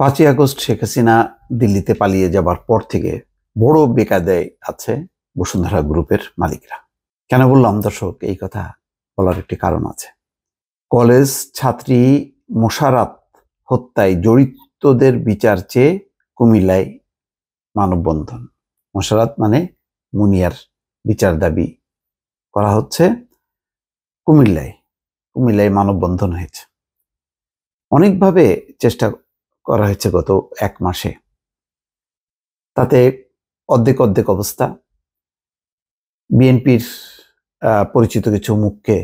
5ই August Sheikh Hasina দিল্লিতে পালিয়ে যাবার পর থেকে বড় বেকায়দায় আছে বসুন্ধরা গ্রুপের মালিকরা। কেন বললাম দর্শক? এই কথা বলার একটি কারণ আছে। কলেজ ছাত্রী মোশাররত হত্যায় জড়িতদের বিচার চেয়ে কুমিল্লায় মানববন্ধন। মোশাররত মানে মুনিয়ার বিচার দাবি করা হচ্ছে। কুমিল্লায় মানববন্ধন হয়েছে। অনেকভাবে চেষ্টা করা হয়েছে গত 1 মাসে, তাতে অর্ধেক অর্ধেক অবস্থা। বিএনপির পরিচিত কিছু মুখকে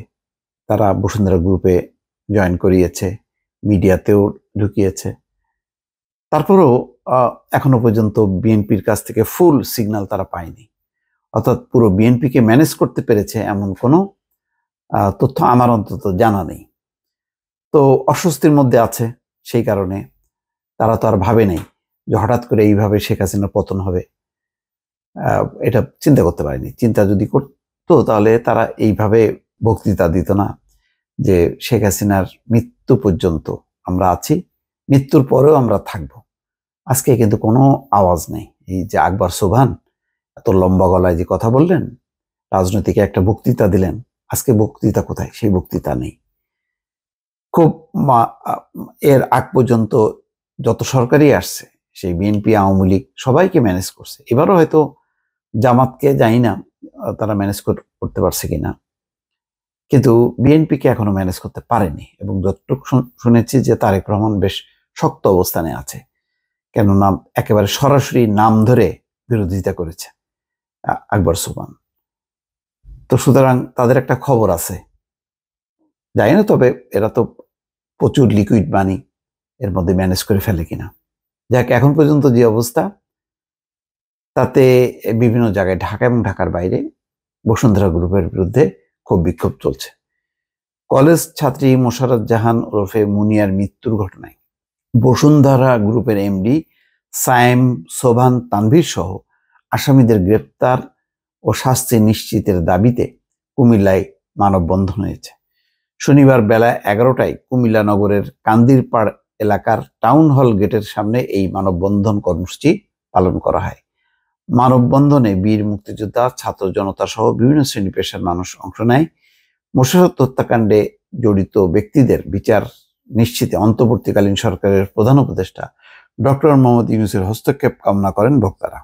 তারা বসুন্ধরা গ্রুপে জয়েন করিয়েছে, মিডিয়াতেও ঢুকিয়েছে। তারপরেও এখনো পর্যন্ত বিএনপির কাছ থেকে ফুল সিগন্যাল তারা পায়নি, অর্থাৎ পুরো বিএনপিকে ম্যানেজ করতে পেরেছে এমন কোনো তথ্য আমার অন্তত জানা নেই। তো অস্বস্তির মধ্যে আছে। সেই কারণে তারা তো আর ভাবে নেই যে হঠাৎ করে এইভাবে শেখ হাসিনার পতন হবে। এটা চিন্তা করতে পারেনি। চিন্তা যদি করতো তাহলে তারা এইভাবে বক্তৃতা দিত না যে শেখ হাসিনার মৃত্যু পর্যন্ত আমরা আছি, মৃত্যুর পরেও আমরা থাকবো। আজকে কিন্তু কোনো আওয়াজ নেই। এই যে আকবর সোবহান এত লম্বা গলায় যে কথা বললেন, রাজনৈতিক একটা বক্তৃতা দিলেন, আজকে বক্তৃতা কোথায়? সেই বক্তৃতা নেই। খুব এর আগ পর্যন্ত যত সরকারই আসছে, সেই বিএনপি আওয়ামী লীগ সবাইকে ম্যানেজ করছে। এবারও হয়তো জামাতকে জানি না তারা ম্যানেজ করতে পারছে কিনা, কিন্তু বিএনপিকে এখনো ম্যানেজ করতে পারেনি। এবং যতটুকু শুনেছি যে তারেক রহমান বেশ শক্ত অবস্থানে আছে, কেননা একেবারে সরাসরি নাম ধরে বিরোধিতা করেছে আকবর সোবহান। তো সুতরাং তাদের একটা খবর আছে, জানি না তবে এরা তো প্রচুর লিকুইড মানি, এর মধ্যে ম্যানেজ করে ফেলে কিনা। যাক, এখন পর্যন্ত যে অবস্থা, তাতে বিভিন্ন জায়গায় ঢাকা এবং ঢাকার বাইরে বসুন্ধরা গ্রুপের বিরুদ্ধে ক্ষোভ বিক্ষোভ চলছে। কলেজ ছাত্রী মোশাররত জাহান ওরফে মুনিয়ার মৃত্যুর ঘটনায় বসুন্ধরা গ্রুপের এমডি সায়েম সোবহান তানভীর সহ আসামিদের গ্রেপ্তার ও শাস্তি নিশ্চিতের দাবিতে কুমিল্লায় মানববন্ধন হয়েছে। শনিবার বেলা 11টায় কুমিল্লা নগরের কান্দিরপাড় এলাকার টাউন হল গেটের সামনে এই মানববন্ধন কর্মসূচি পালন করা হয়। মানববন্ধনে বীর মুক্তিযোদ্ধা, ছাত্র জনতা সহ বিভিন্ন শ্রেণী পেশার মানুষ অংশ নেয়। মোশাররত হত্যাকাণ্ডে জড়িত ব্যক্তিদের বিচার নিশ্চিতে অন্তর্বর্তীকালীন সরকারের প্রধান উপদেষ্টা ডক্টর মোহাম্মদ ইউনূসের হস্তক্ষেপ কামনা করেন বক্তারা।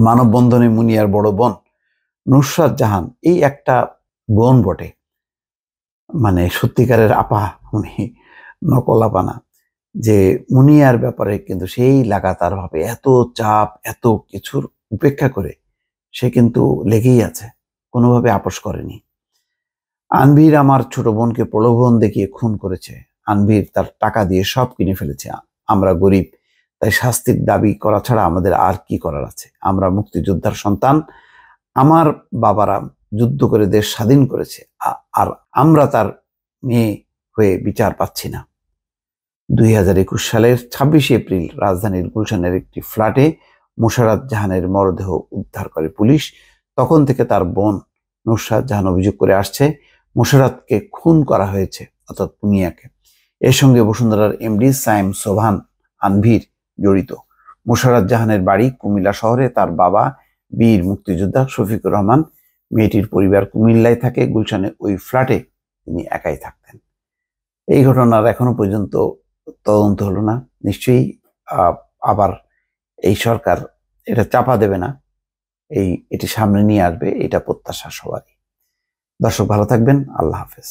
মানববন্ধনে মুনিয়ার বড় বোন নুসরাত জাহান, এই একটা বোন বটে, মানে সত্যিকারের আপা, উনি নকল আপা না, যে মুনিয়ার ব্যাপারে কিন্তু সেই লাগাতার ভাবে এত চাপ, এত কিছুর উপেক্ষা করে সে কিন্তু লেগেই আছে, কোনোভাবে আপোষ করেনি। আনভীর আমার ছোট বোনকে প্রলোভন দেখিয়ে খুন করেছে। আনভীর তার টাকা দিয়ে সব কিনে ফেলেছে। আমরা গরিব, তাই শাস্তির দাবি করা ছাড়া আমাদের আর কি করার আছে? আমরা মুক্তিযোদ্ধার সন্তান, আমার বাবারা যুদ্ধ করে দেশ স্বাধীন করেছে, আর আমরা তার মেয়ে হয়ে বিচার পাচ্ছি না। 2021 সালের 26 এপ্রিল রাজধানীর গুলশানের একটি ফ্ল্যাটে মোশাররত জাহানের মরদেহ উদ্ধার করে পুলিশ। তখন থেকে তার বোন নুসরাত জাহান অভিযোগ করে আসছে মোশাররতকে খুন করা হয়েছে, অর্থাৎ মুনিয়াকে। এর সঙ্গে বসুন্ধরার এমডি সায়েম সোবহান আনভীর জড়িত। মোশাররত জাহানের বাড়ি কুমিল্লা শহরে। তার বাবা বীর মুক্তিযোদ্ধা শফিকুর রহমান। মেয়েটির পরিবার কুমিল্লায় থাকে। গুলশানে ওই ফ্ল্যাটে তিনি একাই থাকতেন। এই ঘটনার এখনো পর্যন্ত তদন্ত হলো না। নিশ্চয়ই আবার এই সরকার এটা চাপা দেবে না, এটি সামনে নিয়ে আসবে, এটা প্রত্যাশা সবারই। দর্শক ভালো থাকবেন। আল্লাহ হাফেজ।